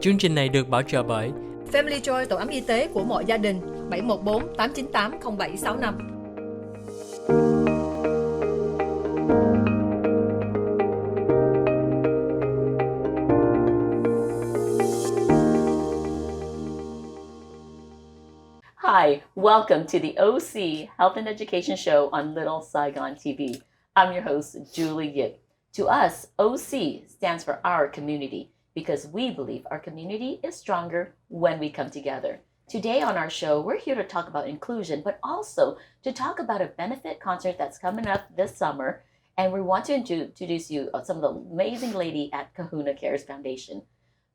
Chương trình này được bảo trợ bởi Family Joy, tổ ấm y tế của mọi gia đình, 714 898 0765. Hi, welcome to the OC Health and Education Show on Little Saigon TV. I'm your host, Julie Yip. To us, OC stands for our community because we believe our community is stronger when we come together. Today on our show, we're here to talk about inclusion, but also to talk about a benefit concert that's coming up this summer. And we want to introduce you some of the amazing lady at Kahuna Cares Foundation.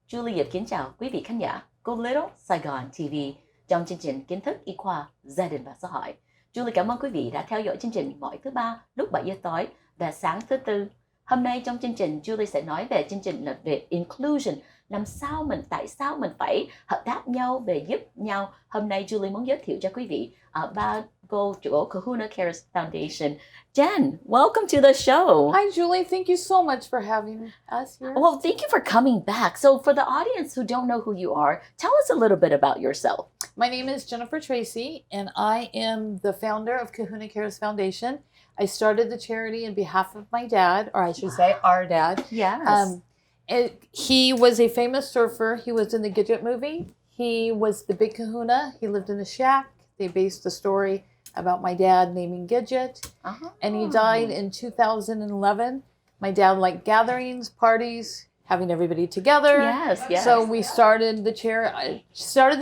Julie Yip kính chào quý vị khán giả của Little Saigon TV trong chương trình Kiến thức Y khoa, Gia đình và Xã hội. Julie cảm ơn quý vị đã theo dõi chương trình mỗi thứ ba lúc 7 giờ tối và sáng thứ tư. Hôm nay trong chương trình, Julie sẽ nói về chương trình là về inclusion, tại sao mình phải hợp tác nhau về giúp nhau. Hôm nay Julie muốn giới thiệu cho quý vị ba cô chủ Kahuna Cares Foundation. Jen, welcome to the show. Hi, Julie. Thank you so much for having us here. Well, thank you for coming back. So for the audience who don't know who you are, tell us a little bit about yourself. My name is Jennifer Tracy, and I am the founder of Kahuna Cares Foundation. I started the charity on behalf of my dad, or I should say our dad. Yes. He was a famous surfer. He was in the Gidget movie. He was the big kahuna. He lived in a shack. They based the story about my dad naming Gidget. And he died in 2011. My dad liked gatherings, parties, having everybody together. Yes. So we started the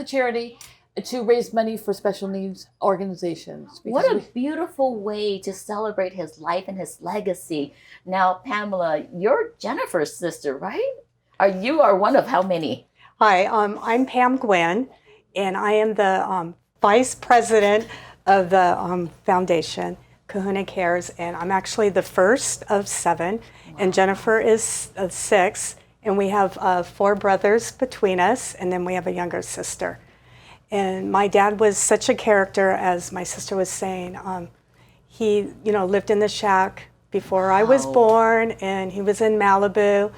charity to raise money for special needs organizations. What a beautiful way to celebrate his life and his legacy. Now, Pamela, you're Jennifer's sister, right? You are one of how many? Hi, I'm Pam Gwynn, and I am the vice president of the foundation, Kahuna Cares, and I'm actually the first of 7, and Jennifer is 6, and we have 4 brothers between us, and then we have a younger sister. And my dad was such a character, as my sister was saying. He, lived in the shack before I was born, and he was in Malibu.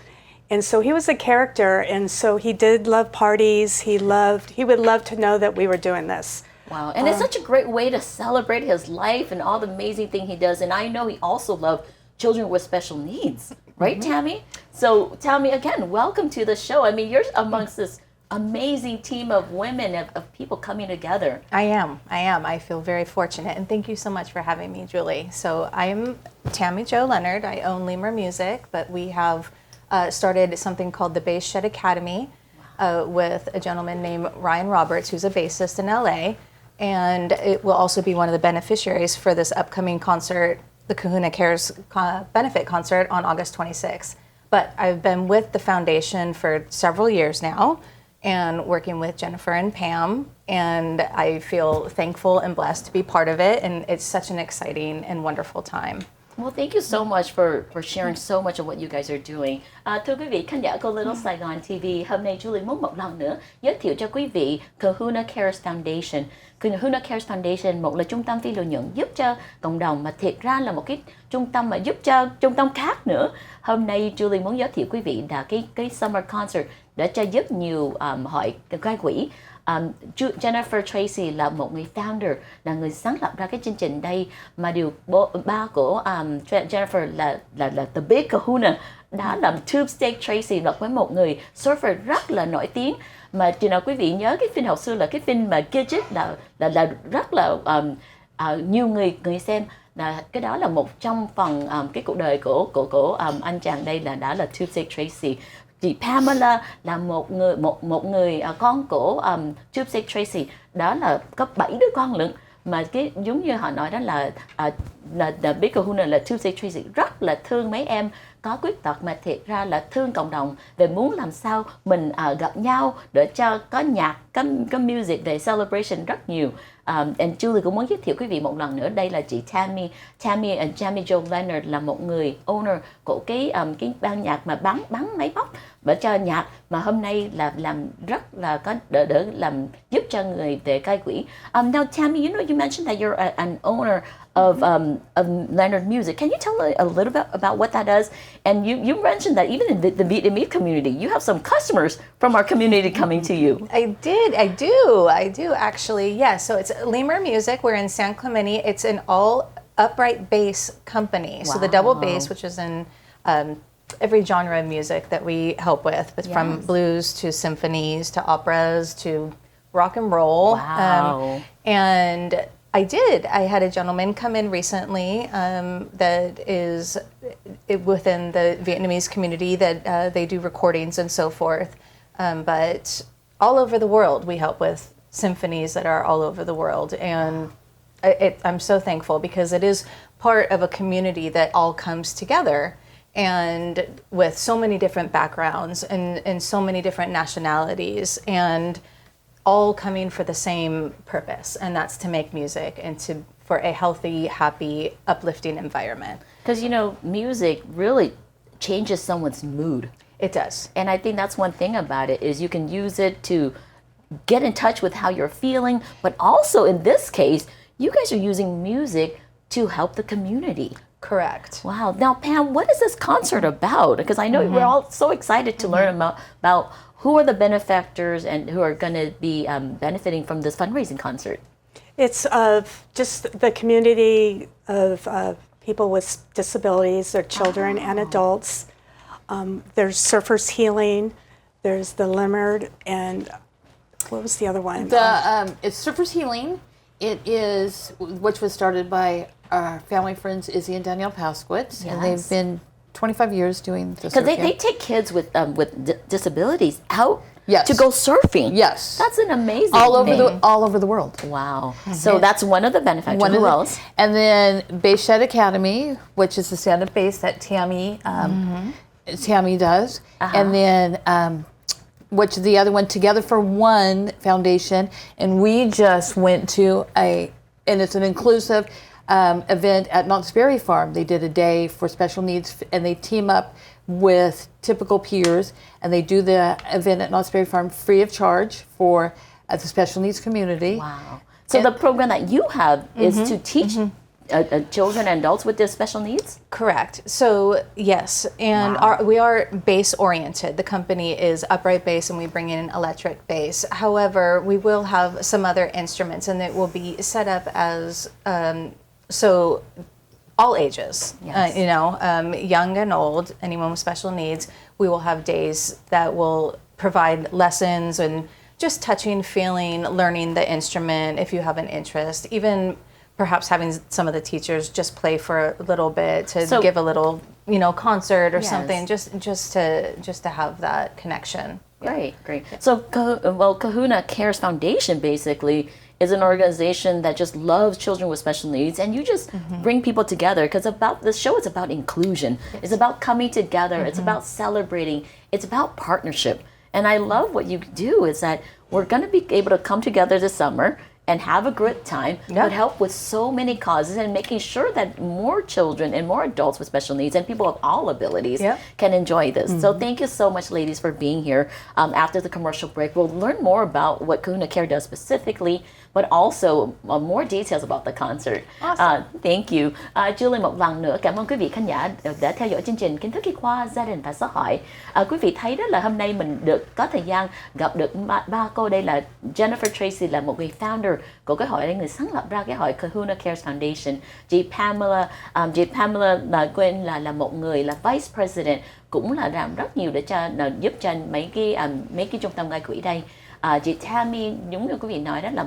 And so he was a character, and so he did love parties. He would love to know that we were doing this. Wow, and it's such a great way to celebrate his life and all the amazing thing he does. And I know he also loved children with special needs, right, Tammy? So, Tammy, again, welcome to the show. I mean, you're amongst this amazing team of women, of people coming together. I am. I feel very fortunate, and thank you so much for having me, Julie. So I'm Tammy Jo Leonard. I own Lemur Music, but we have started something called the Bass Shed Academy with a gentleman named Ryan Roberts, who's a bassist in LA, and it will also be one of the beneficiaries for this upcoming concert, the Kahuna Cares benefit concert on August 26th. But I've been with the foundation for several years now, and working with Jennifer and Pam, and I feel thankful and blessed to be part of it, and it's such an exciting and wonderful time. Well, thank you so much for sharing so much of what you guys are doing. Thưa quý vị khán giả của Little Saigon TV, hôm nay Julie muốn một lần nữa giới thiệu cho quý vị Kahuna Cares Foundation. Kahuna Cares Foundation một là trung tâm phi lợi nhuận giúp cho cộng đồng, mà thiệt ra là một cái trung tâm mà giúp cho trung tâm khác nữa. Hôm nay Julie muốn giới thiệu quý vị là cái summer concert để cho giúp nhiều hội gây quỹ. Jennifer Tracy là một người founder, là người sáng lập ra cái chương trình đây, mà ba của Jennifer là The Big Kahuna, đó là Tube Steak Tracy, là với một người surfer rất là nổi tiếng. Mà quý vị nhớ cái phim hồi xưa là cái phim mà Gidget là rất là nhiều người xem. Cái đó là một trong phần cái cuộc đời của anh chàng đây đã là Tube Steak Tracy. Chị Pamela là một người con của Tube Steak Tracy, đó là có 7 đứa con lận, mà cái giống như họ nói đó là Big Kahuna là Tube Steak Tracy rất là thương mấy em có khuyết tật, mà thiệt ra là thương cộng đồng, về muốn làm sao mình gặp nhau để cho có nhạc, có music về celebration rất nhiều. And Julie cũng muốn giới thiệu quý vị một lần nữa, đây là chị Tammy Jo Leonard, là một người owner của cái ban nhạc mà bắn máy móc để cho nhạc, mà hôm nay là làm rất là có đỡ làm giúp cho người về cai quỹ. Now Tammy, you mentioned that you're an owner of Leonard Music. Can you tell a little bit about what that does? And you mentioned that even in the Vietnamese community, you have some customers from our community coming to you. I do actually. Yeah, so it's Lemur Music. We're in San Clemente. It's an all upright bass company. So the double bass, which is in every genre of music that we help with, but from blues to symphonies to operas to rock and roll. Wow. And I had a gentleman come in recently that is within the Vietnamese community that they do recordings and so forth. But all over the world, we help with symphonies that are all over the world. And I'm so thankful because it is part of a community that all comes together, and with so many different backgrounds and so many different nationalities, and all coming for the same purpose, and that's to make music and for a healthy, happy, uplifting environment. Because, music really changes someone's mood. It does. And I think that's one thing about it is you can use it to get in touch with how you're feeling, but also in this case, you guys are using music to help the community. Correct. Wow. Now, Pam, what is this concert about? Because I know we're all so excited to learn about who are the benefactors and who are going to be benefiting from this fundraising concert. It's just the community of people with disabilities, their children and adults. There's Surfers Healing, there's the Limerd, and what was the other one? It's Surfers Healing. It is, which was started by our family friends Izzy and Danielle Paskowitz, and they've been 25 years doing this. Because they take kids with disabilities out to go surfing. Yes, that's an amazing all over the world. Wow! So that's one of the benefactors. Who else? And then Bass Shed Academy, which is the stand-up bass that Tammy does, and then which the other one, Together for One Foundation, and we just went to and it's an inclusive event at Knott's Berry Farm. They did a day for special needs, and they team up with typical peers, and they do the event at Knott's Berry Farm free of charge for the special needs community. Wow. So the program that you have is to teach children and adults with their special needs? Correct. So yes, and we are bass oriented. The company is upright bass, and we bring in electric bass. However, we will have some other instruments, and it will be set up as so all ages. Young and old, anyone with special needs. We will have days that will provide lessons and just touching, feeling, learning the instrument if you have an interest. Even perhaps having some of the teachers just play for a little bit to give a little, concert or something, just to have that connection. Great. So, Kahuna Cares Foundation basically is an organization that just loves children with special needs, and you just bring people together, because this show is about inclusion. Yes. It's about coming together. It's about celebrating. It's about partnership. And I love what you do is that we're going to be able to come together this summer and have a good time, but help with so many causes and making sure that more children and more adults with special needs and people of all abilities can enjoy this. So thank you so much, ladies, for being here. After the commercial break, we'll learn more about what Kahuna Care does specifically, but also more details about the concert. Awesome. Thank you. Julie, một lần nữa cảm ơn quý vị khán giả đã theo dõi chương trình Kiến thức y khoa gia đình và xã hội. Quý vị thấy đó là hôm nay mình có thời gian gặp được ba cô. Đây là Jennifer Tracy, là một người founder của cái hội, người sáng lập ra cái hội Kahuna Cares Foundation. Chị Pamela là một người là Vice President, cũng là làm rất nhiều để giúp cho mấy cái trung tâm gây quỹ đây. Chị Tammy, giống như quý vị nói đó, là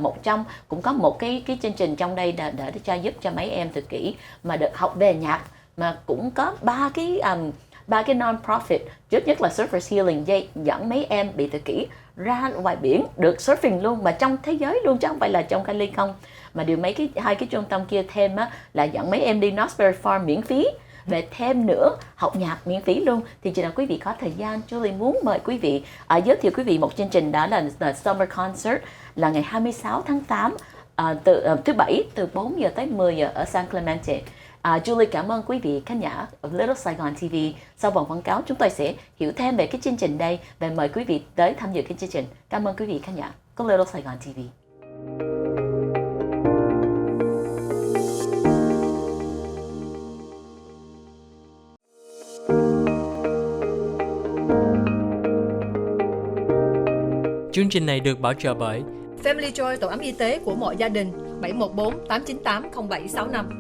cũng có một cái chương trình trong đây để cho giúp cho mấy em tự kỷ mà được học về nhạc, mà cũng có ba cái non-profit. Trước nhất là Surfers Healing, dẫn mấy em bị tự kỷ ra ngoài biển được surfing luôn, mà trong thế giới luôn chứ không phải là trong Cali không. Mà điều hai cái trung tâm kia thêm là dẫn mấy em đi Knott's Berry Farm miễn phí, về thêm nữa học nhạc miễn phí luôn. Thì chỉ là quý vị có thời gian, Julie muốn mời quý vị giới thiệu quý vị một chương trình, đó là Summer Concert, là ngày 26 tháng 8 thứ Bảy từ 4 giờ tới 10 giờ ở San Clemente. Julie cảm ơn quý vị khán giả of Little Saigon TV. Sau vòng quảng cáo chúng tôi sẽ hiểu thêm về cái chương trình đây và mời quý vị tới tham dự cái chương trình. Cảm ơn quý vị khán giả của Little Saigon TV. Chương trình này được bảo trợ bởi Family Joy, tổ ấm y tế của mọi gia đình, 714 898 0765.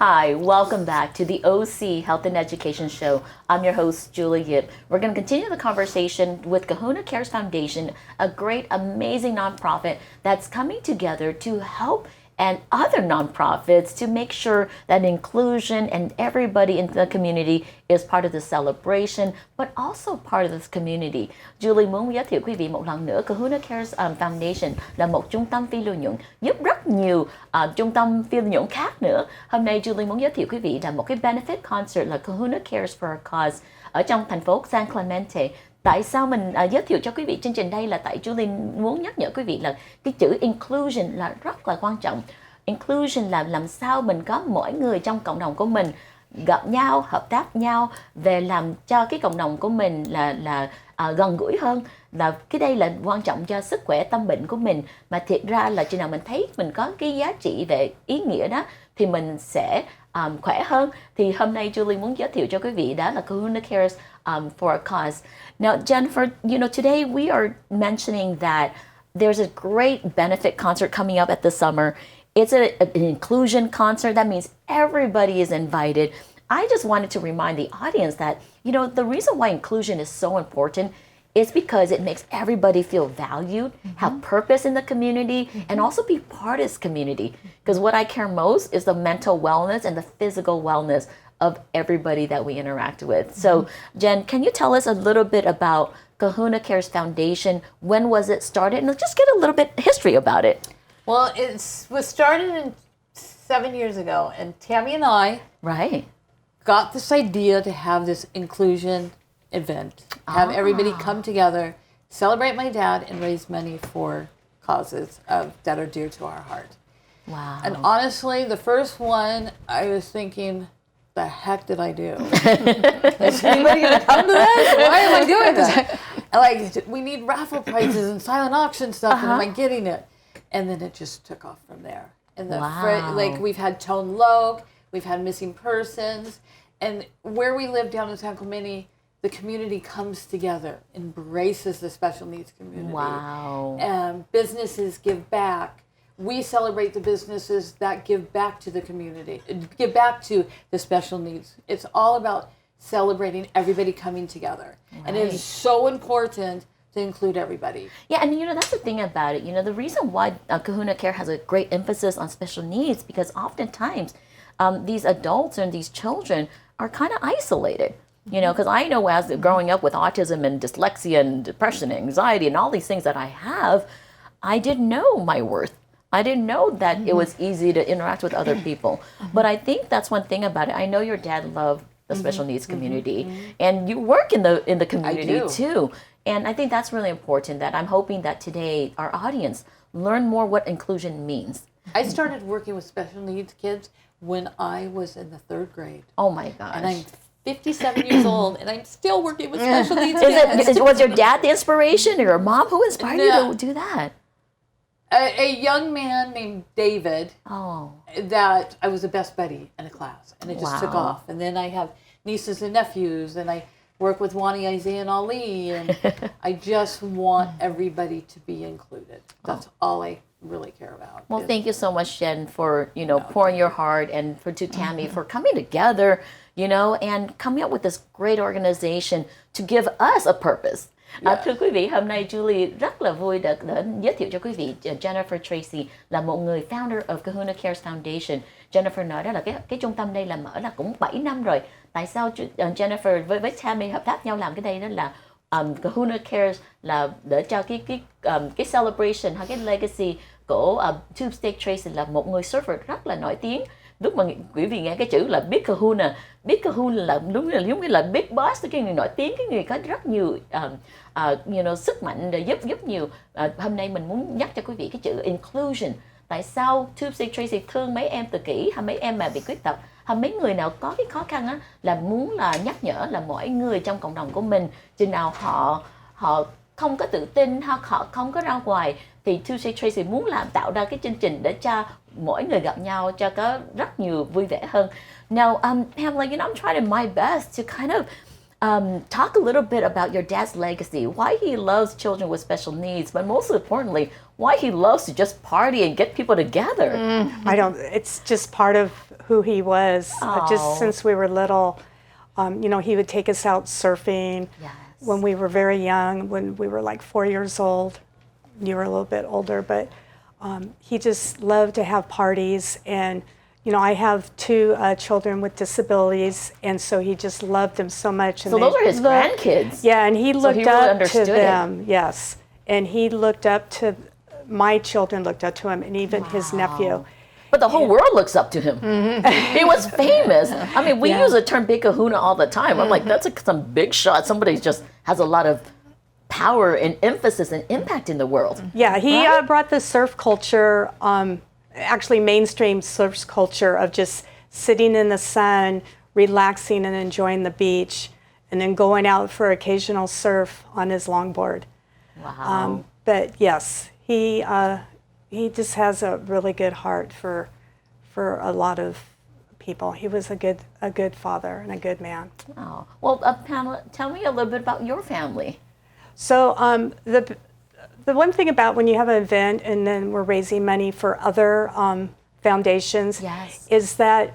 Hi, welcome back to the OC Health and Education Show. I'm your host, Julie Yip. We're going to continue the conversation with Kahuna Cares Foundation, a great, amazing nonprofit that's coming together to help and other nonprofits to make sure that inclusion and everybody in the community is part of the celebration, but also part of this community. Julie muốn giới thiệu quý vị một lần nữa, Kahuna Cares Foundation là một trung tâm phi lợi nhuận giúp rất nhiều trung tâm phi lợi nhuận khác nữa. Hôm nay Julie muốn giới thiệu quý vị là một cái benefit concert là Kahuna Cares for a Cause ở trong thành phố San Clemente. Tại sao mình giới thiệu cho quý vị chương trình đây là tại Julie muốn nhắc nhở quý vị là cái chữ inclusion là rất là quan trọng. Inclusion là làm sao mình có mỗi người trong cộng đồng của mình gặp nhau, hợp tác nhau về làm cho cái cộng đồng của mình là gần gũi hơn. Là cái đây là quan trọng cho sức khỏe tâm bệnh của mình, mà thiệt ra là khi nào mình thấy mình có cái giá trị về ý nghĩa đó thì mình sẽ khỏe hơn. Thì hôm nay Julie muốn giới thiệu cho quý vị đó là Kahuna Cares for a Cause. Now, Jennifer, today we are mentioning that there's a great benefit concert coming up at the summer. It's an inclusion concert. That means everybody is invited. I just wanted to remind the audience that, the reason why inclusion is so important is because it makes everybody feel valued, have purpose in the community, and also be part of this community. Because what I care most is the mental wellness and the physical wellness of everybody that we interact with. So, Jen, can you tell us a little bit about Kahuna Cares Foundation? When was it started? And let's just get a little bit history about it. Well, it was started 7 years ago, and Tammy and I got this idea to have this inclusion event, have everybody come together, celebrate my dad, and raise money for causes that are dear to our heart. Wow. And honestly, the first one, I was thinking, the heck did I do? Is anybody going to come to this? Why am I doing this? Like, we need raffle prizes and silent auction stuff, and am I getting it? And then it just took off from there. And we've had Tone Loc, we've had missing persons, and where we live down in San Clemente, the community comes together, embraces the special needs community. Wow. Businesses give back. We celebrate the businesses that give back to the community, give back to the special needs. It's all about celebrating everybody coming together. Right. And it is so important to include everybody. Yeah, and that's the thing about it. The reason why Kahuna Care has a great emphasis on special needs, because oftentimes these adults and these children are kind of isolated. Because I know as growing up with autism and dyslexia and depression and anxiety and all these things that I have, I didn't know my worth. I didn't know that it was easy to interact with other people. But I think that's one thing about it. I know your dad loved the special needs community, and you work in the community too. And I think that's really important, that I'm hoping that today our audience learn more what inclusion means. I started working with special needs kids when I was in the 3rd grade. Oh my gosh. And I'm 57 years old, and I'm still working with special needs kids. Was your dad the inspiration, or your mom? Who inspired you to do that? A young man named David, that I was the best buddy in a class, and it just took off. And then I have nieces and nephews, and I work with Wani, Isaiah, and Ali, and I just want everybody to be included. That's all I really care about. Well, thank you so much, Jen, for pouring your heart, and to Tammy for coming together, and coming up with this great organization to give us a purpose. Thưa quý vị, hôm nay Julie rất là vui được giới thiệu cho quý vị Jennifer Tracy là một người founder of Kahuna Cares Foundation. Jennifer nói đó là cái trung tâm đây là mở là cũng 7 năm rồi. Tại sao Jennifer với Tammy hợp tác nhau làm cái đây đó là Kahuna Cares là để cho cái celebration hay cái legacy của Tube Steak Tracy là một người surfer rất là nổi tiếng. Lúc mà quý vị nghe cái chữ là Big Kahuna là đúng là giống như là Big Boss, cái người nổi tiếng, cái người có rất nhiều sức mạnh để giúp nhiều. Hôm nay mình muốn nhắc cho quý vị cái chữ inclusion. Tại sao Tube Steak Tracy thương mấy em tự kỷ hay mấy em mà bị khuyết tật hay mấy người nào có cái khó khăn á, là muốn là nhắc nhở là mỗi người trong cộng đồng của mình chừng nào họ không có tự tin hoặc họ không có ra ngoài, thì Tuesday Tracy muốn tạo ra cái chương trình để cho mỗi người gặp nhau cho có rất nhiều vui vẻ hơn. Now, Pamela, I'm trying my best to kind of talk a little bit about your dad's legacy, why he loves children with special needs, but most importantly, why he loves to just party and get people together. It's just part of who he was. Just Oh. since we were little, he would take us out surfing Yes. when we were very young, when we were like 4 years old. You were a little bit older, but he just loved to have parties. And, I have 2 children with disabilities, and so he just loved them so much. And So those are his grandkids. Yeah, and he looked he really up to understood it. them. Yes, and he looked up to my children, looked up to him, and even his nephew. But the whole world looks up to him. He was famous. I mean, we use the term big kahuna all the time. I'm like, that's some big shot. Somebody just has a lot of power and emphasis and impact in the world. Yeah, he Right? brought the surf culture, actually mainstream surf culture of just sitting in the sun, relaxing and enjoying the beach, and then going out for occasional surf on his longboard. Wow. But yes, he just has a really good heart for a lot of people. He was a good father and a good man. Oh. Well, Pamela, tell me a little bit about your family. So the one thing about when you have an event and then we're raising money for other foundations Yes. is that,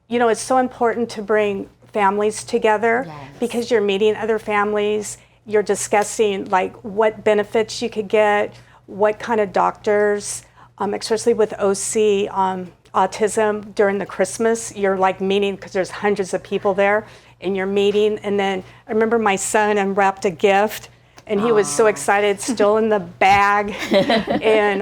it's so important to bring families together Yes. because you're meeting other families, you're discussing like what benefits you could get, what kind of doctors, especially with OC autism during the Christmas, you're like meeting because there's hundreds of people there and you're meeting. And then I remember my son unwrapped a gift and he was so excited, still in the bag. And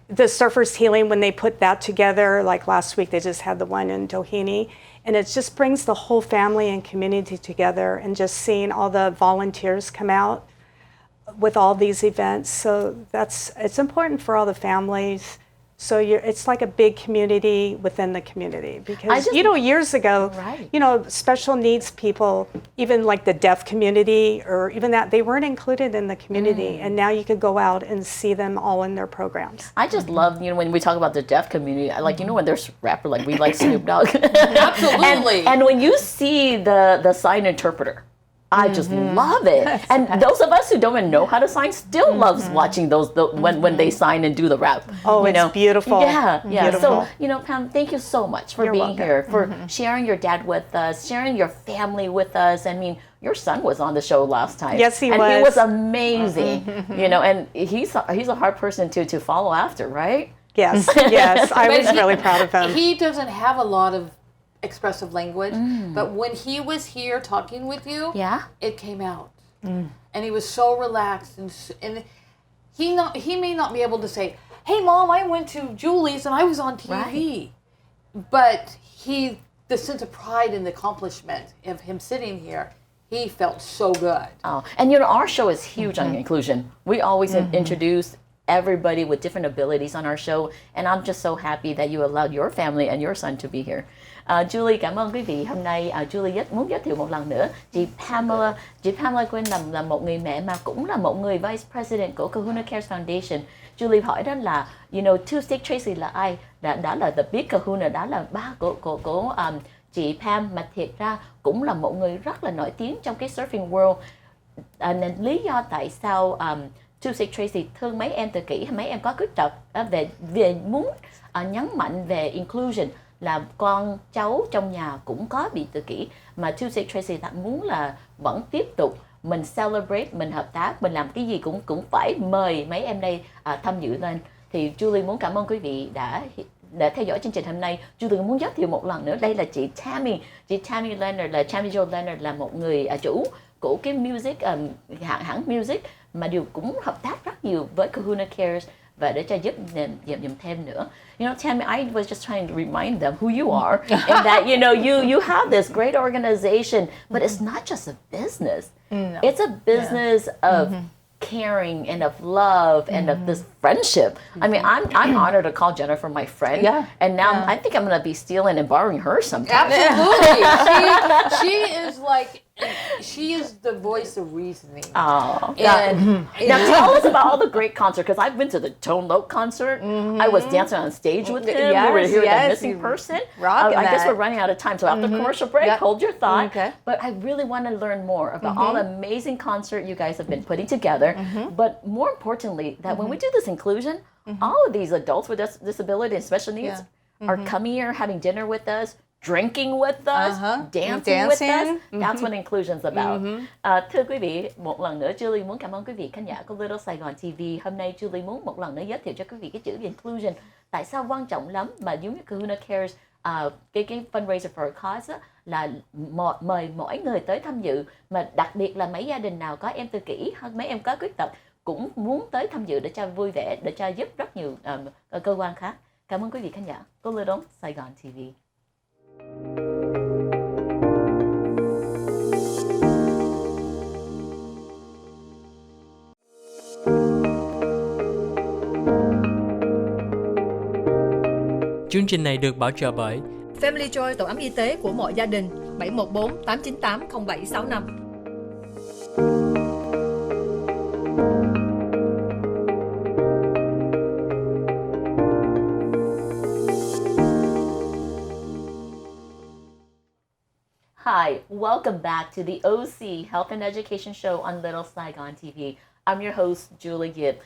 the Surfers Healing, when they put that together, like last week, they just had the one in Doheny. And it just brings the whole family and community together, and just seeing all the volunteers come out with all these events. So it's important for all the families. So it's like a big community within the community because, years ago, Right. special needs people, even like the deaf community or even that, they weren't included in the community. And now you could go out and see them all in their programs. I just love, when we talk about the deaf community, I like, when there's a rapper, like we like Snoop Dogg. Absolutely. And when you see the sign interpreter, I just love it. And those of us who don't even know how to sign still loves watching when they sign and do the rap. Oh, it's beautiful. Yeah. Beautiful. So, Pam, thank you so much for You're being welcome. here, for sharing your dad with us, sharing your family with us. I mean, your son was on the show last time. Yes, he and was. he was amazing. And he's a hard person to follow after, right? Yes, yes. I was really proud of him. He doesn't have a lot of expressive language, but when he was here talking with you, Yeah. it came out. And he was so relaxed, and he may not be able to say, "Hey, Mom, I went to Julie's and I was on TV," but the sense of pride and the accomplishment of him sitting here, he felt so good. Oh, and our show is huge on inclusion. We always introduce everybody with different abilities on our show, and I'm just so happy that you allowed your family and your son to be here. Julie, cảm ơn quý vị. Hôm nay Julie rất muốn giới thiệu một lần nữa chị Pamela. Chị Pamela Quinn là một người mẹ mà cũng là một người Vice President của Kahuna Cares Foundation. Julie hỏi đó là, Tuesday Tracy là ai? Đó là The Big Kahuna, đó là ba của chị Pam, mà thiệt ra cũng là một người rất là nổi tiếng trong cái surfing world. Nên lý do tại sao Tuesday Tracy thương mấy em tự kỷ, mấy em có khuyết tật về muốn nhấn mạnh về inclusion, là con cháu trong nhà cũng có bị tự kỷ, mà Tuesday Tracy muốn là vẫn tiếp tục mình celebrate, mình hợp tác, mình làm cái gì cũng phải mời mấy em đây tham dự lên. Thì Julie muốn cảm ơn quý vị đã theo dõi chương trình hôm nay. Julie muốn giới thiệu một lần nữa, đây là chị Tammy Leonard, là Tammy Jo Leonard, là một người chủ của cái music hãng music mà đều cũng hợp tác rất nhiều với Kahuna Cares và để cho giúp thêm nữa. Tammy, I was just trying to remind them who you are and that you have this great organization, but it's not just a business. No. It's a business of caring and of love and of this friendship. I mean, I'm honored to call Jennifer my friend. Yeah. And now I think I'm going to be stealing and borrowing her sometime. Absolutely. She is the voice of reasoning. Oh. And Now tell us about all the great concerts, because I've been to the Tone Loc concert. I was dancing on stage with him. We were here at the Missing Person. rocking I guess that. we're running out of time, so after commercial break, Yep. hold your thought. Okay. But I really want to learn more about all the amazing concert you guys have been putting together. But more importantly, that when we do this inclusion, all of these adults with disability and special needs are coming here, having dinner with us, drinking with us, dancing with us. That's what inclusion's about. Thưa quý vị, một lần nữa Julie muốn cảm ơn quý vị khán giả của Little Saigon TV. Hôm nay Julie muốn một lần nữa giới thiệu cho quý vị cái chữ inclusion. Tại sao quan trọng lắm mà giống như Kahuna Cares, cái fundraiser for a cause á, là mời mỗi người tới tham dự, mà đặc biệt là mấy gia đình nào có em tự kỷ hoặc mấy em có khuyết tật cũng muốn tới tham dự để cho vui vẻ, để cho giúp rất nhiều cơ quan khác. Cảm ơn quý vị khán giả của Little Saigon TV. Chương trình này được bảo trợ bởi Family Joy, tổ ấm y tế của mọi gia đình. 714 898 0765. Hi, welcome back to the OC Health and Education Show on Little Saigon TV. I'm your host, Julie Gibb.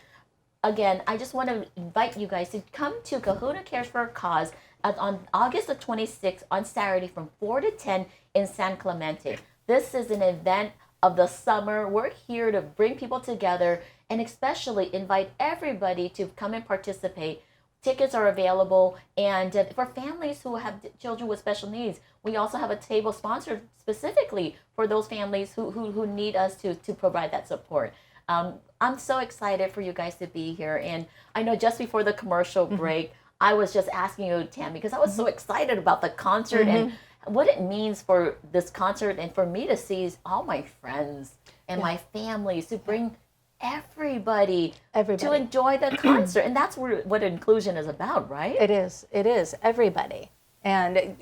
Again, I just want to invite you guys to come to Kahuna Cares for a Cause on August the 26th on Saturday from 4 to 10 in San Clemente. This is an event of the summer. We're here to bring people together and especially invite everybody to come and participate. Tickets are available, and for families who have children with special needs, we also have a table sponsored specifically for those families who need us to provide that support. I'm so excited for you guys to be here, and I know just before the commercial break, I was just asking you, Tammy, because I was so excited about the concert and what it means for this concert, and for me to see all my friends and my families to bring everybody to enjoy the concert. And that's what inclusion is about, right? It is everybody. And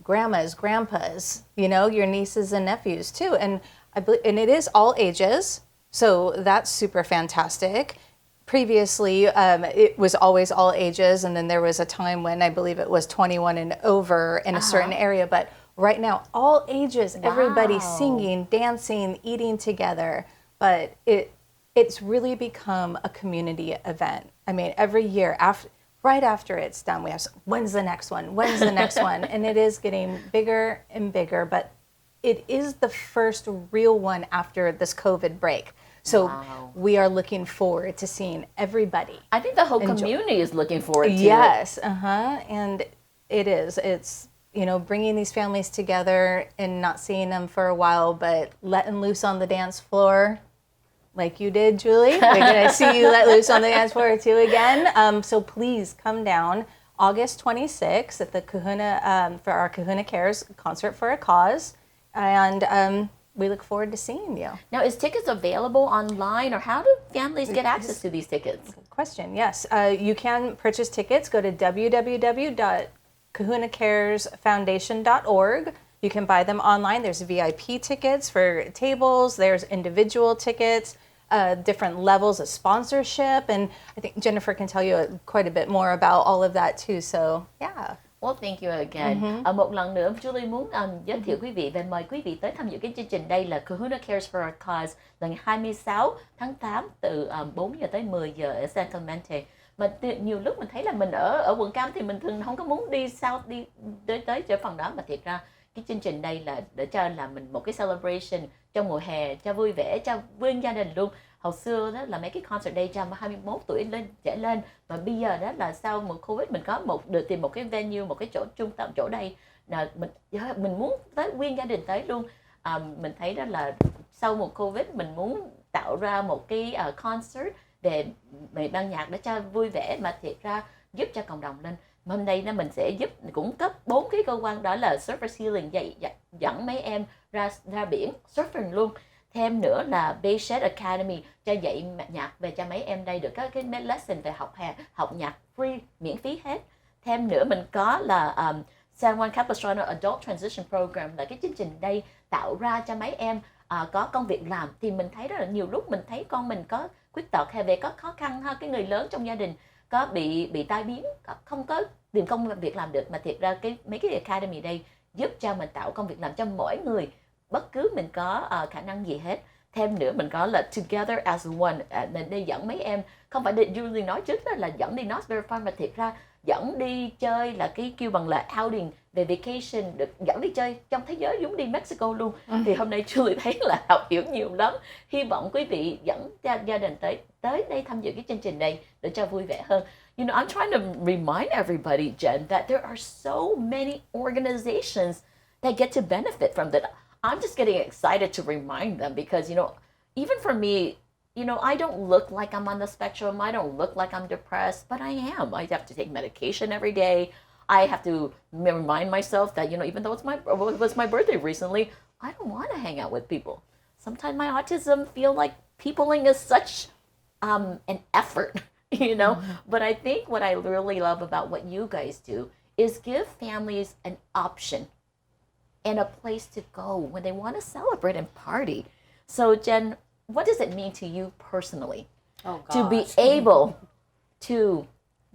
grandmas, grandpas, your nieces and nephews too. And and it is all ages. So that's super fantastic. Previously, it was always all ages, and then there was a time when I believe it was 21 and over in a certain area. But right now, all ages, everybody singing, dancing, eating together. But it's really become a community event. I mean, every year, right after it's done, we have, when's the next one? When's the next one? And it is getting bigger and bigger, but it is the first real one after this COVID break. So we are looking forward to seeing everybody. I think the whole community is looking forward to it. Yes, and it is. It's, bringing these families together and not seeing them for a while, but letting loose on the dance floor like you did, Julie. We're going to see you let loose on the dance floor too again. So please come down August 26th at the Kahuna, for our Kahuna Cares Concert for a Cause. And we look forward to seeing you. Now, is tickets available online, or how do families get access to these tickets? Good question. Yes, you can purchase tickets. Go to www.kahunacaresfoundation.org. You can buy them online. There's VIP tickets for tables. There's individual tickets, different levels of sponsorship. And I think Jennifer can tell you quite a bit more about all of that too. So, yeah. Well, thank you again. Một lần nữa, Julie muốn giới thiệu quý vị và mời quý vị tới tham dự cái chương trình đây là Kahuna Cares for a Cause là ngày 26 tháng 8 từ 4 giờ tới 10 giờ ở San Clemente. Mà nhiều lúc mình thấy là mình ở quận Cam thì mình thường không có muốn đi tới phần đó, mà thiệt ra cái chương trình đây là để cho là mình một cái celebration trong mùa hè, cho vui vẻ, cho nguyên gia đình luôn. Hồi xưa đó là mấy cái concert đây cho 21 tuổi trở lên, và bây giờ đó là sau một Covid mình có được tìm một cái venue, một cái chỗ trung tâm chỗ đây là mình muốn tới nguyên gia đình tới luôn. Mình thấy đó là sau một Covid mình muốn tạo ra một cái concert về ban nhạc để cho vui vẻ mà thiệt ra giúp cho cộng đồng lên. Hôm nay mình sẽ giúp cung cấp 4 cái cơ quan, đó là surface healing, dẫn mấy em ra biển surfing luôn. Thêm nữa là Bayshade Academy cho dạy nhạc về cho mấy em đây, được các cái lesson về học nhạc free, miễn phí hết. Thêm nữa mình có là San Juan Capistrano Adult Transition Program, là cái chương trình đây tạo ra cho mấy em có công việc làm. Thì mình thấy rất là nhiều lúc mình thấy con mình có khuyết tật hay về có khó khăn ha, cái người lớn trong gia đình có bị tai biến, không có tìm công việc làm được, mà thiệt ra mấy cái academy đây giúp cho mình tạo công việc làm cho mỗi người, bất cứ mình có khả năng gì hết. Thêm nữa mình có là Together as One, mình đi dẫn mấy em, không phải Julie nói trước đó là dẫn đi Not Very Fun, mà thiệt ra dẫn đi chơi là cái kêu bằng là outing về vacation, được dẫn đi chơi trong thế giới, giống đi Mexico luôn. Thì hôm nay Julie thấy là học hiểu nhiều lắm. Hy vọng quý vị dẫn gia đình tới đây tham dự cái chương trình này để cho vui vẻ hơn. You know, I'm trying to remind everybody, Jen, that there are so many organizations that get to benefit from that. I'm just getting excited to remind them because, you know, even for me, you know, I don't look like I'm on the spectrum. I don't look like I'm depressed, but I am. I have to take medication every day. I have to remind myself that, you know, even though it was my birthday recently, I don't want to hang out with people. Sometimes my autism feel like peopling is such an effort, you know. But I think what I really love about what you guys do is give families an option and a place to go when they want to celebrate and party. So, Jen, what does it mean to you personally to be able to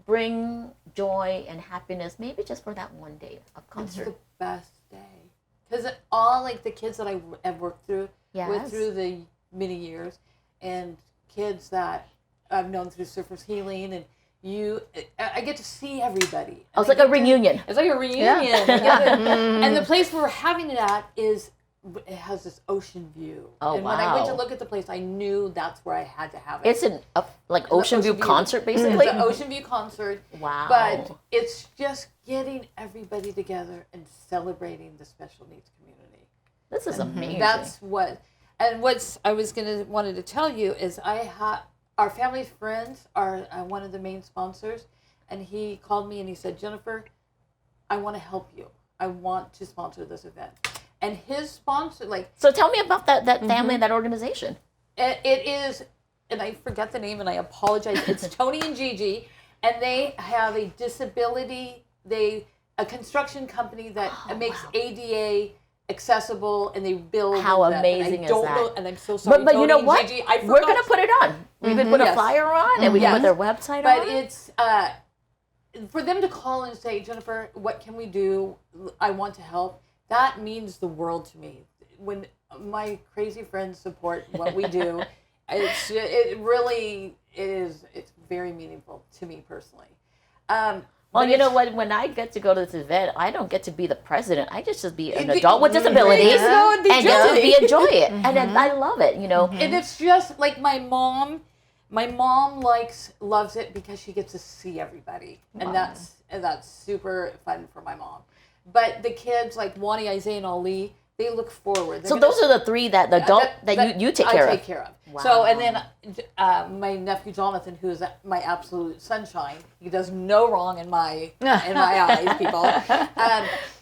bring joy and happiness, maybe just for that one day of concert? It's the best day. Because all like the kids that I have worked through with through the many years, and kids that I've known through Surfers Healing, and I get to see everybody. Oh, it's like a reunion. It's like a reunion. And the place we're having it at it has this ocean view. Oh, and when I went to look at the place, I knew that's where I had to have it. It's an ocean view concert, basically. It's an ocean view concert. Wow. But it's just getting everybody together and celebrating the special needs community. This is amazing. That's what I was wanted to tell you is our family's friends are one of the main sponsors, and he called me and he said, Jennifer, I want to help you. I want to sponsor this event. And his sponsor, So tell me about that family and that organization. It is, and I forget the name and I apologize, it's Tony and Gigi, and they have a disability, a construction company that makes ADA accessible, and they build. How them. amazing is that? And I'm so sorry, But Tony you know and what? Gigi, I We're forgot. going to put it on. We could put a flyer on, and we can put their website on. But it's, for them to call and say, Jennifer, what can we do? I want to help. That means the world to me. When my crazy friends support what we do, it's very meaningful to me personally. Well, you know what? When I get to go to this event, I don't get to be the president. I just be an adult with disabilities and get to enjoy it. And I love it, you know. And it's just like my mom loves it because she gets to see everybody. And that's super fun for my mom. But the kids like Wani, Isaiah, and Ali, they look forward. So those are the three that you take care of. I take care of. Wow. So, and then my nephew Jonathan, who is my absolute sunshine, he does no wrong in my eyes, people.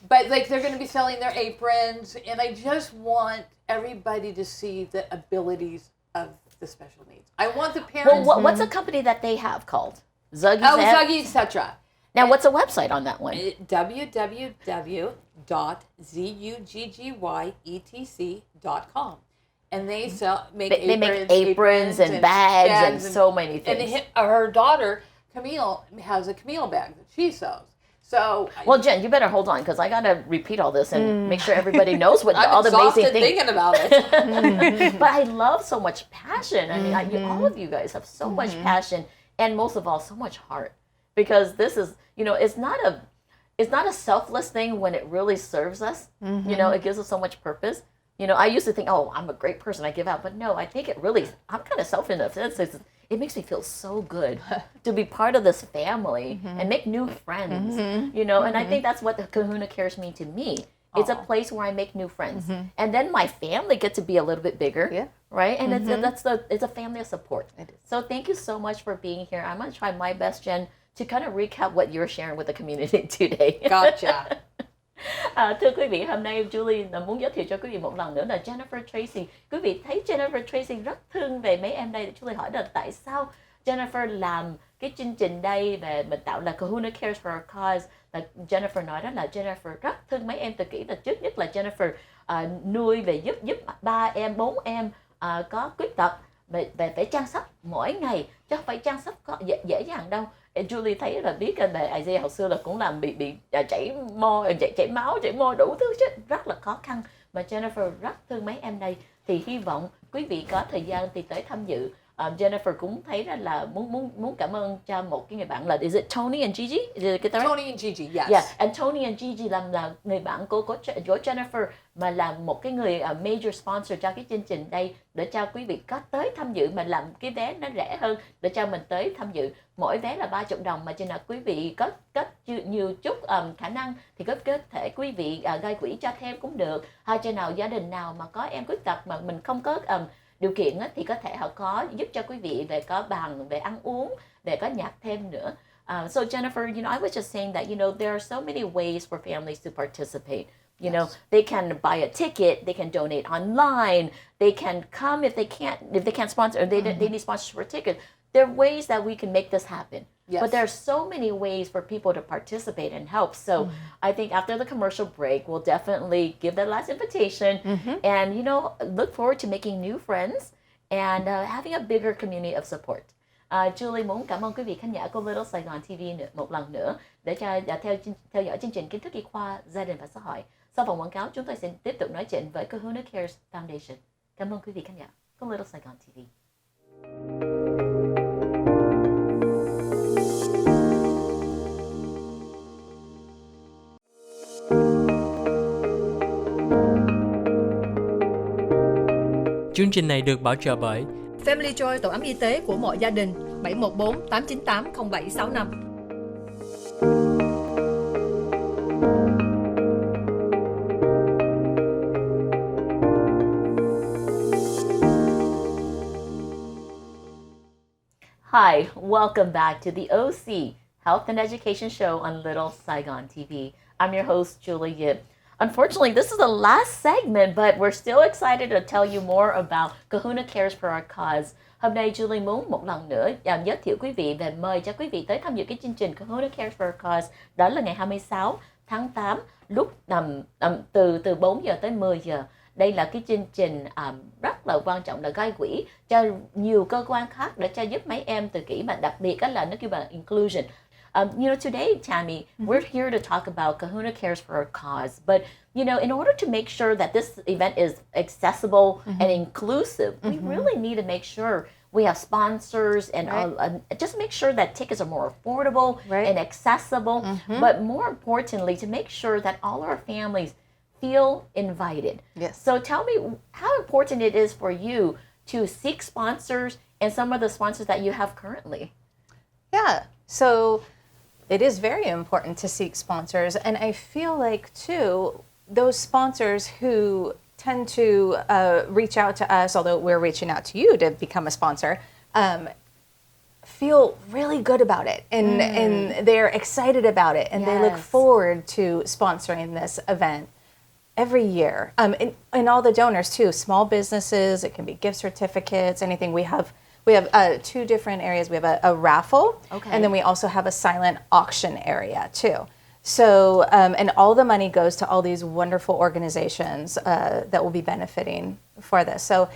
But like they're going to be selling their aprons, and I just want everybody to see the abilities of the special needs. I want the parents. Well, what's a company that they have called? Zuggy's? Zuggy, etc. Now, what's the website on that one? www.zuggyetc.com. And they make aprons and bags and so many things. And her daughter, Camille, has a Camille bag that she sews. So, well, Jen, you better hold on because I got to repeat all this and make sure everybody knows what all the amazing things. I'm thinking about it. But I love so much passion. I mean, all of you guys have so much passion, and most of all, so much heart. Because this is, you know, it's not a selfless thing when it really serves us. You know, it gives us so much purpose. You know, I used to think, oh, I'm a great person, I give out. But no, I think I'm kind of selfish in a sense. It makes me feel so good to be part of this family and make new friends. You know, and I think that's what the Kahuna Cares mean to me. It's a place where I make new friends. And then my family gets to be a little bit bigger, right? And it's a family of support. So thank you so much for being here. I'm going to try my best, Jen, to kind of recap what you're sharing with the community today. Gotcha. Thưa quý vị, hôm nay Julie muốn giới thiệu cho quý vị một lần nữa là Jennifer Tracy. Quý vị thấy Jennifer Tracy rất thương về mấy em đây. Julie hỏi là tại sao Jennifer làm cái chương trình đây về mình tạo là Kahuna Cares for Our Cause. Là Jennifer nói đó là Jennifer rất thương mấy em từ kỹ là trước nhất là Jennifer nuôi về giúp 3 em 4 em có khuyết tật về phải chăm sóc mỗi ngày chứ không phải chăm sóc có dễ dàng đâu. Julie thấy là biết là bà Isaiah hồi xưa là cũng làm bị chảy máu chảy môi đủ thứ chứ rất là khó khăn, mà Jennifer rất thương mấy em đây, thì hy vọng quý vị có thời gian thì tới tham dự. Jennifer cũng thấy ra là muốn cảm ơn cho một cái người bạn là is it Tony and Gigi? Tony and Gigi, yes. Yeah, and Tony and Gigi là người bạn của Jennifer mà là một cái người major sponsor cho cái chương trình đây để cho quý vị có tới tham dự, mà làm cái vé nó rẻ hơn để cho mình tới tham dự. Mỗi vé là 30 đồng, mà chừng nào quý vị có nhiều chút khả năng thì có thể quý vị gây quỹ cho thêm cũng được. Hay chừng nào gia đình nào mà có em khuyết tật mà mình không có điều kiện thì có thể họ có giúp cho quý vị về có bằng, về ăn uống, về có nhạc thêm nữa. So Jennifer, I was just saying that, there are so many ways for families to participate. You know, they can buy a ticket, they can donate online, they can come if they can't sponsor, or they need sponsors for a ticket. There are ways that we can make this happen. Yes. But there are so many ways for people to participate and help. So I think after the commercial break, we'll definitely give that last invitation and, look forward to making new friends and having a bigger community of support. Julie muốn cảm ơn quý vị khán giả của Little Saigon TV một lần nữa để cho theo dõi chương trình kiến thức y khoa, gia đình và xã hội. Sau vòng quảng cáo, chúng tôi sẽ tiếp tục nói chuyện với Kahuna Cares Foundation. Cảm ơn quý vị khán giả của Little Saigon TV. Chương trình này được bảo trợ bởi Family Joy, tổ ấm y tế của mọi gia đình, 714 898 0765. Hi, welcome back to the OC Health and Education Show on Little Saigon TV. I'm your host, Julie Yip. Unfortunately, this is the last segment, but we're still excited to tell you more about Kahuna Cares for Our Cause. Hôm nay Julie muốn một lần nữa giới thiệu quý vị về mời cho quý vị tới tham dự cái chương trình Kahuna Cares for Our Cause. Đó là ngày 26 tháng 8 lúc từ 4 giờ tới 10 giờ. Đây là cái chương trình rất là quan trọng, là gây quỹ cho nhiều cơ quan khác để cho giúp mấy em tự kỷ, mà đặc biệt là nó kêu bằng inclusion. Today, Tammy, we're here to talk about Kahuna Cares for Our Cause. But, in order to make sure that this event is accessible and inclusive, we really need to make sure we have sponsors and just make sure that tickets are more affordable and accessible. But more importantly, to make sure that all our families feel invited. Yes. So tell me how important it is for you to seek sponsors and some of the sponsors that you have currently. Yeah. So it is very important to seek sponsors. And I feel like, too, those sponsors who tend to reach out to us, although we're reaching out to you to become a sponsor, feel really good about it. And they're excited about it. And they look forward to sponsoring this event every year. And all the donors, too, small businesses, it can be gift certificates, anything. We have 2 different areas. We have a raffle, and then we also have a silent auction area too. So, and all the money goes to all these wonderful organizations that will be benefiting for this. So,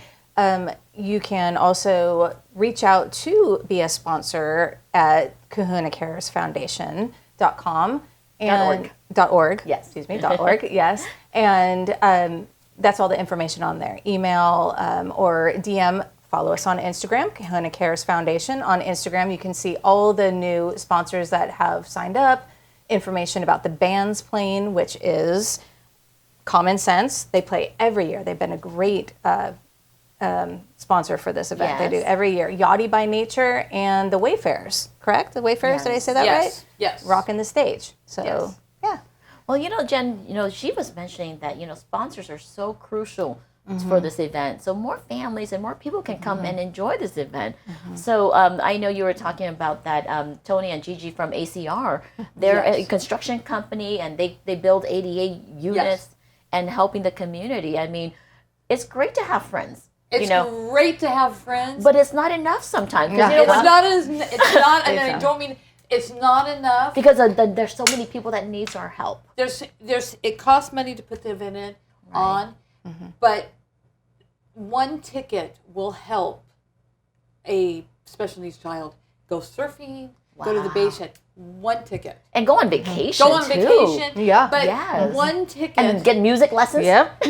you can also reach out to be a sponsor at KahunaCaresFoundation.com and .org. Yes. Excuse me, .org. Yes, and that's all the information on there. Email or DM. Follow us on Instagram, Kahuna Cares Foundation. On Instagram, you can see all the new sponsors that have signed up, information about the bands playing, which is Common Sense. They play every year. They've been a great sponsor for this event. They do every year. Yachty by Nature and the Wayfarers, correct? The Wayfarers, did I say that right? Yes. Rocking the stage. So, yeah. Well, Jen, she was mentioning that, sponsors are so crucial for this event, so more families and more people can come and enjoy this event. So I know you were talking about that, Tony and Gigi from ACR. They're a construction company, and they build ADA units and helping the community. I mean, it's great to have friends. It's great to have friends, but it's not enough sometimes. It's not, and I don't mean it's not enough because there's so many people that needs our help. It costs money to put the event on, but one ticket will help a special needs child go surfing, go to the bay shed. One ticket. And go on vacation. Yeah. But one ticket. And get music lessons. Yep.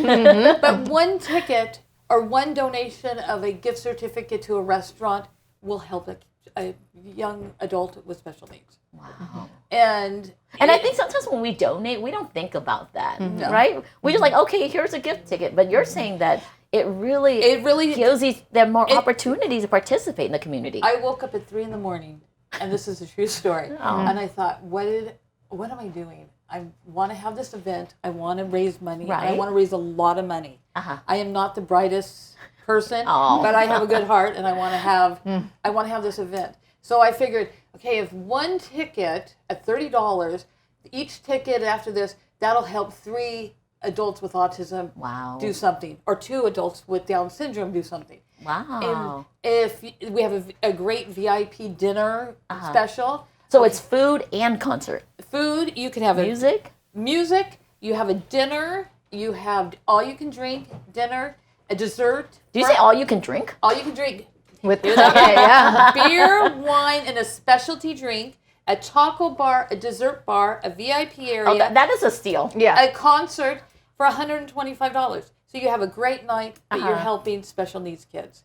But one ticket or one donation of a gift certificate to a restaurant will help a young adult with special needs. Wow. And I think sometimes when we donate, we don't think about that, right? We're just like, okay, here's a gift ticket. But you're saying that it really gives them more opportunities to participate in the community. I woke up at 3 a.m, and this is a true story. And I thought, what am I doing? I want to have this event. I want to raise money. Right. And I want to raise a lot of money. I am not the brightest person, but I have a good heart, and I want to have this event. So I figured, okay, if one ticket at $30, each ticket after this, that'll help 3 adults with autism do something, or 2 adults with Down syndrome do something. Wow. And if we have a great VIP dinner special. So it's food and concert. Food, you can have music, you have a dinner, you have all you can drink dinner, a dessert. Do you say all you can drink? All you can drink. With beer, wine, and a specialty drink, a taco bar, a dessert bar, a VIP area. Oh, that is a steal. Yeah. A concert for $125. So you have a great night, but you're helping special needs kids.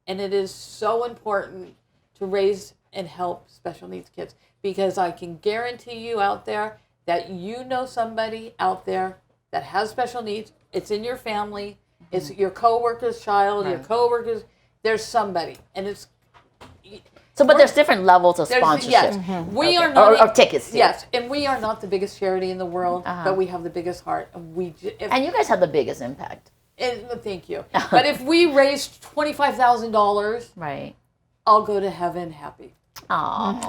And it is so important to raise and help special needs kids, because I can guarantee you out there that you know somebody out there that has special needs. It's in your family. It's your coworker's child, your coworker's. There's somebody, and it's. So, but there's different levels of sponsorship. Yes, we are not. Or tickets. Too. Yes, and we are not the biggest charity in the world, but we have the biggest heart. And and you guys have the biggest impact. Thank you. But if we raised $25,000, right, I'll go to heaven happy. Aww.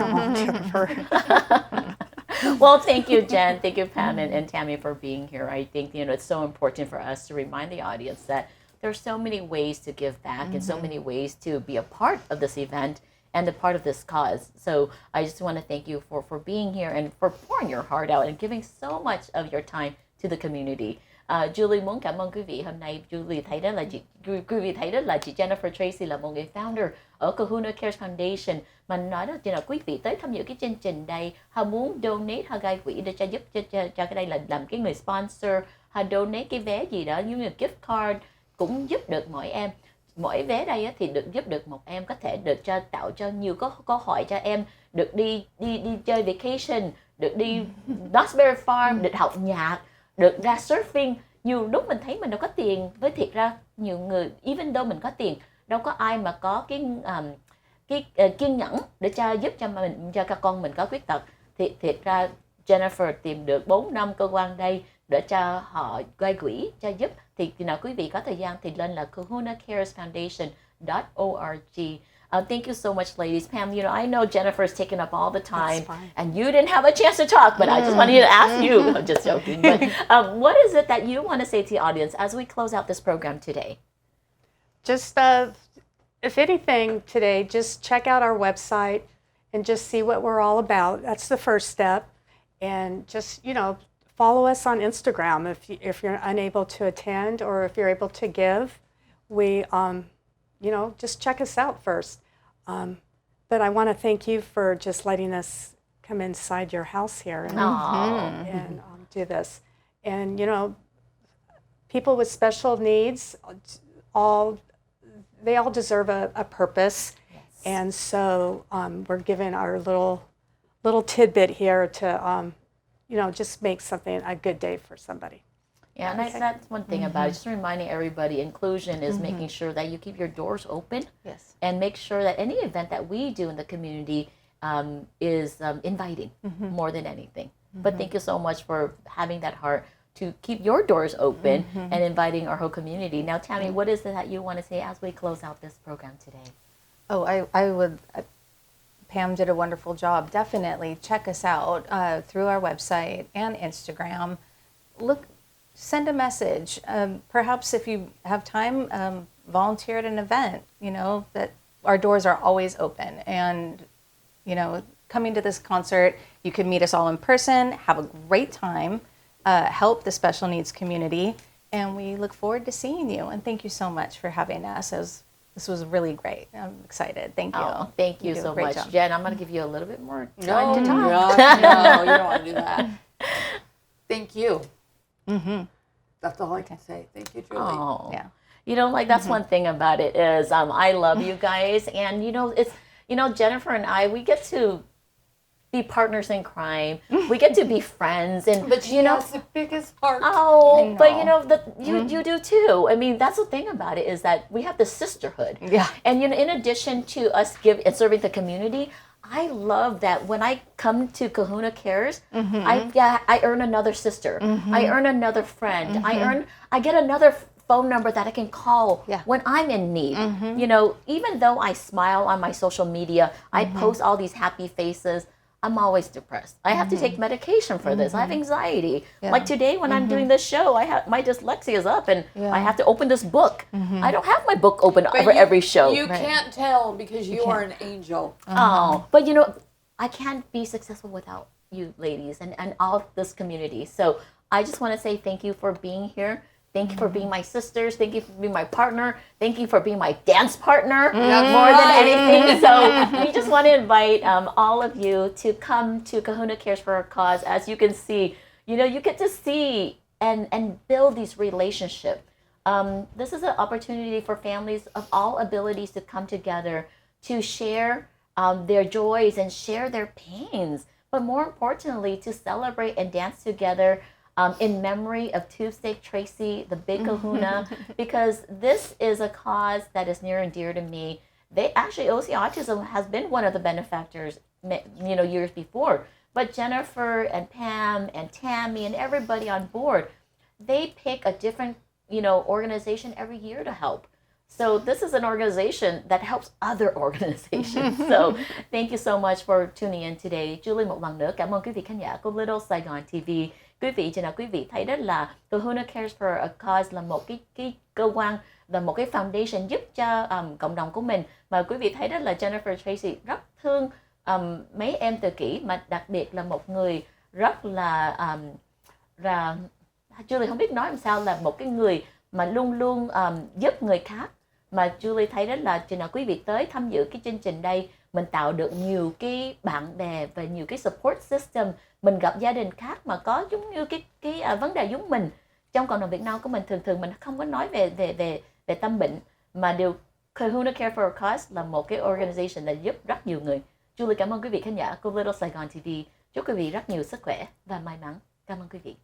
Well, thank you, Jen. Thank you, Pam and Tammy, for being here. I think it's so important for us to remind the audience that there's so many ways to give back and so many ways to be a part of this event and a part of this cause. So I just want to thank you for being here and for pouring your heart out and giving so much of your time to the community. Julie muốn cảm ơn quý vị. Hôm nay Julie thấy đó là chị Jennifer Tracy là một người founder ở Kahuna Cares Foundation, mà nói đó là quý vị tới tham dự cái chương trình đây, họ muốn donate, họ gây quỹ để cho giúp cho cái đây là làm cái người sponsor, họ donate cái vé gì đó như gift card cũng giúp được mỗi em. Mỗi vé đây thì được giúp được một em, có thể được tạo cho nhiều cơ hội cho em được đi chơi vacation, được đi Knott's Farm, được học nhạc, được ra surfing. Nhiều lúc mình thấy mình đâu có tiền, với thiệt ra nhiều người even though mình có tiền, đâu có ai mà có cái kiên nhẫn để giúp cho các con mình có khuyết tật. Thì thiệt ra Jennifer tìm được 4 năm cơ quan đây để cho họ gây quỹ cho giúp. Thì nào quý vị có thời gian thì lên là kahunacaresfoundation.org. Thank you so much, ladies. Pam, I know Jennifer's taken up all the time, and you didn't have a chance to talk, but I just wanted to ask you. I'm just joking. But what is it that you want to say to the audience as we close out this program today? Just, if anything today, just check out our website and just see what we're all about. That's the first step. And just, follow us on Instagram if you're unable to attend or if you're able to give. We, just check us out first. But I want to thank you for just letting us come inside your house here and do this. And, people with special needs, they all deserve a purpose. Yes. And so we're giving our little tidbit here to, just make something a good day for somebody. Yeah, and that's one thing about it. Just reminding everybody, inclusion is making sure that you keep your doors open. Yes. And make sure that any event that we do in the community is inviting more than anything. But thank you so much for having that heart to keep your doors open and inviting our whole community. Now, Tammy, what is it that you want to say as we close out this program today? Oh, I would. Pam did a wonderful job. Definitely check us out through our website and Instagram. Look, send a message. Perhaps if you have time, volunteer at an event. You know that our doors are always open, and you know, coming to this concert, you can meet us all in person, have a great time, help the special needs community, and we look forward to seeing you. And thank you so much for having us. This was really great. I'm excited. Thank you. Oh, thank you do a so great much. job. Jen, I'm going to give you a little bit more time No, to talk. no, you don't want to do that. Thank you. That's all I can say. Thank you, Julie. Oh, Yeah. you know, like that's one thing about it is I love you guys, and you know, it's Jennifer and I, we get to be partners in crime. We get to be friends, and But she has the biggest heart. oh, I but you know. know you do too. I mean, that's the thing about it is that we have the sisterhood. Yeah. And you know, in addition to us serving the community, I love that when I come to Kahuna Cares, I earn another sister. I earn another friend. I get another phone number that I can call Yeah. when I'm in need. You know, even though I smile on my social media, I post all these happy faces, I'm always depressed. I have to take medication for this. I have anxiety. Like today when I'm doing this show, my dyslexia is up and I have to open this book. I don't have my book open But over you- every show. You can't tell because you are an angel. Oh, but you know, I can't be successful without you ladies and all this community. So I just want to say thank you for being here. Thank you for being my sisters. Thank you for being my partner. Thank you for being my dance partner more than anything. So we just want to invite all of you to come to Kahuna Cares for a Cause. As you can see, you know, you get to see and build these relationships. This is an opportunity for families of all abilities to come together to share their joys and share their pains, but more importantly, to celebrate and dance together in memory of Tuesday Tracy, the big Kahuna, because this is a cause that is near and dear to me. They actually, OC Autism has been one of the benefactors, you know, years before. But Jennifer and Pam and Tammy and everybody on board, they pick a different, you know, organization every year to help. So this is an organization that helps other organizations. So thank you so much for tuning in today. Julie một lần nữa cảm ơn quý vị khán giả của Little Saigon TV. Quý vị chừng nào quý vị thấy đó là Kahuna Cares for a Cause là một cái cơ quan, là một cái foundation giúp cho cộng đồng của mình. Mà quý vị thấy đó là Jennifer Tracy rất thương mấy em tự kỷ, mà đặc biệt là một người rất là Julie không biết nói làm sao, là một cái người mà luôn luôn giúp người khác. Mà Julie thấy đó là chừng nào quý vị tới tham dự cái chương trình đây, mình tạo được nhiều cái bạn bè và nhiều cái support system. Mình gặp gia đình khác mà có giống như cái vấn đề giống mình. Trong cộng đồng Việt Nam của mình thường mình không có nói về tâm bệnh, mà điều Kahuna Care for a Cause là một cái organization là giúp rất nhiều người. Julie cảm ơn quý vị khán giả của Little Saigon TV. Chúc quý vị rất nhiều sức khỏe và may mắn. Cảm ơn quý vị.